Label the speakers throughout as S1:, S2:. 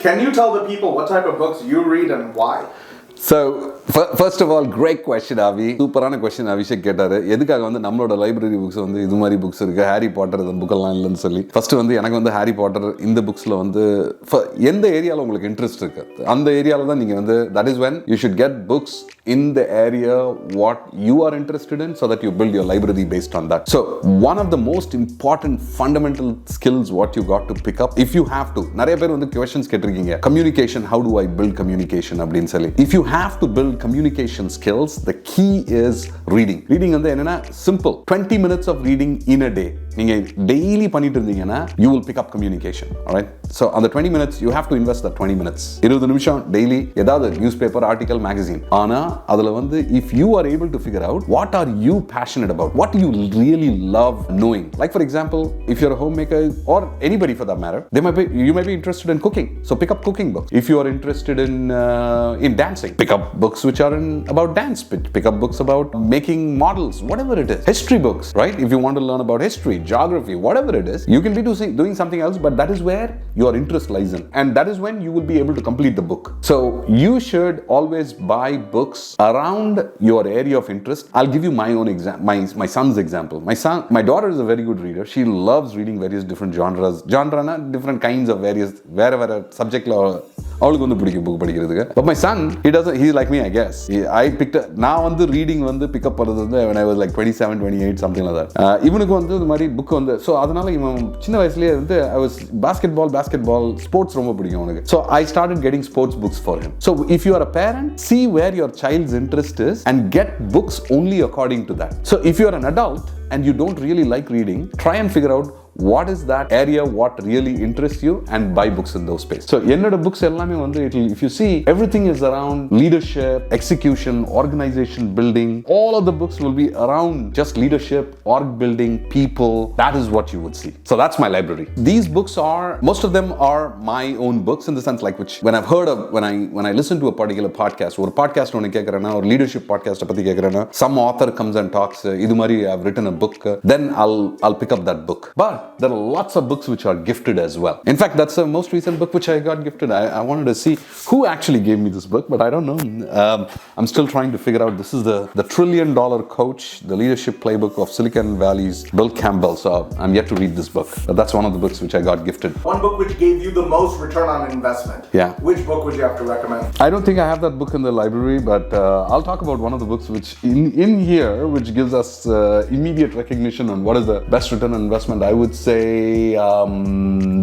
S1: Can you tell the people what type of books you read and why?
S2: So, first of all, great question, Avi. சூப்பரான question Abhishek கேட்டாரு. எதுக்காக வந்து நம்மளோட library books வந்து இது மாதிரி புக்ஸ் இருக்கு, ஹாரி பாட்டர் இந்த புக்கெல்லாம் இல்லைன்னு சொல்லி. ஃபர்ஸ்ட் வந்து எனக்கு வந்து ஹாரி பாட்டர் இந்த புக்ஸில் வந்து எந்த ஏரியாவில் உங்களுக்கு இன்ட்ரெஸ்ட் இருக்கு அந்த ஏரியாவில் தான் நீங்கள் வந்து that is when you should get books in the area what you are interested in so that you build your library based on that. So one of the most important fundamental skills what you got to pick up if you have to நிறைய பேர் வந்து questions கேட்டிருக்கீங்க communication, how do I build communication அப்படின்னு சொல்லி. If you have to build communication skills, the key is reading வந்து என்னன்னா simple 20 minutes of reading in a day நீங்க daily பண்ணிட்டு இருந்தீங்கன்னா you will pick up communication. Alright, so on the 20 minutes you have to invest that 20 minutes 20 நிமிஷம் daily ஏதாவது newspaper article magazine. ஆனா அதுல வந்து if you are able to figure out what are you passionate about, what do you really love knowing, like for example if you're a homemaker or anybody for that matter, you might be interested in cooking, so pick up cooking books. If you are interested in dancing, pick up books which are about dance, pick up books about making models, whatever it is. History books, right? If you want to learn about history, geography, whatever it is, you can be doing something else, but that is where your interest lies in, and that is when you will be able to complete the book. So you should always buy books around your area of interest. I'll give you my own example, my son's example. My daughter is a very good reader. She loves reading various different genres different kinds of various wherever subject law அவளுக்கு வந்து பிடிக்கும் book படிக்கிறதுக்கு. But my son, he's like me, I guess. நான் வந்து reading வந்து pickup பண்ணுறது வந்து when I was like 27, 28, something like that. இவனுக்கு வந்து இந்த மாதிரி புக் வந்து ஸோ அதனால இவன் சின்ன வயசுலேயே வந்து I was basketball ஸ்போர்ட்ஸ் ரொம்ப பிடிக்கும் அவனுக்கு. So I started getting sports books for him. So if you are a parent, see where your child's interest is and get books only according to that. So if you are an adult and you don't really like reading, try and figure out what is that area what really interests you and buy books in those space. So என்னோட books எல்லாமே வந்து if you see everything is around leadership, execution, organization building. All of the books will be around just leadership, org building, people. That is what you would see. So that's my library. These books are, most of them are my own books in the sense like which when I've heard of when I listen to a particular podcast, ஒரு podcast ஒன்னு கேக்குறேனா ஒரு leadership podcast பத்தி கேக்குறேனா some author comes and talks இது மாதிரி I've written a book, then I'll pick up that book. But there are lots of books which are gifted as well. In fact, that's the most recent book which I got gifted. I wanted to see who actually gave me this book, but I don't know. I'm still trying to figure out. This is the $1 trillion coach, the leadership playbook of Silicon Valley's Bill Campbell. So I'm yet to read this book, but that's one of the books which I got gifted.
S1: One book which gave you the most return on investment.
S2: Yeah.
S1: Which book would you have to recommend?
S2: I don't think I have that book in the library, but I'll talk about one of the books which in here which gives us immediate recognition on what is the best return on investment. I would say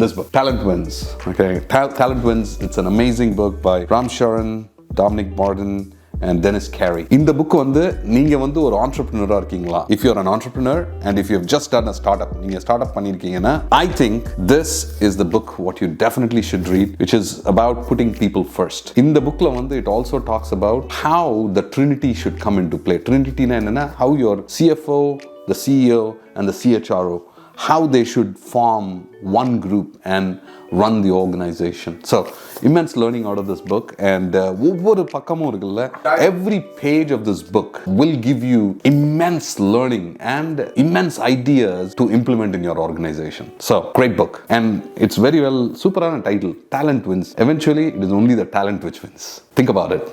S2: this book, Talent Wins. Okay, Talent Wins. It's an amazing book by Ram Charan, Dominic Martin, and Dennis Carey. இந்த book வந்து நீங்க வந்து ஒரு entrepreneur இருக்கீங்களா, if you're an entrepreneur and if you've just done a startup, நீங்க startup பண்ணிருக்கீங்கன்னா, I think this is the book what you definitely should read, which is about putting people first. இந்த புக்ல வந்து it also talks about how the Trinity should come into play. Trinity னா என்னன்னா how your CFO, the CEO and the CHRO, how they should form one group and run the organization. So immense learning out of this book, and ஒவ்வொரு பக்கமும் இருக்குல்ல, every page of this book will give you immense learning and immense ideas to implement in your organization. So great book, and it's very well superana title, Talent Wins. Eventually it is only the talent which wins. Think about it.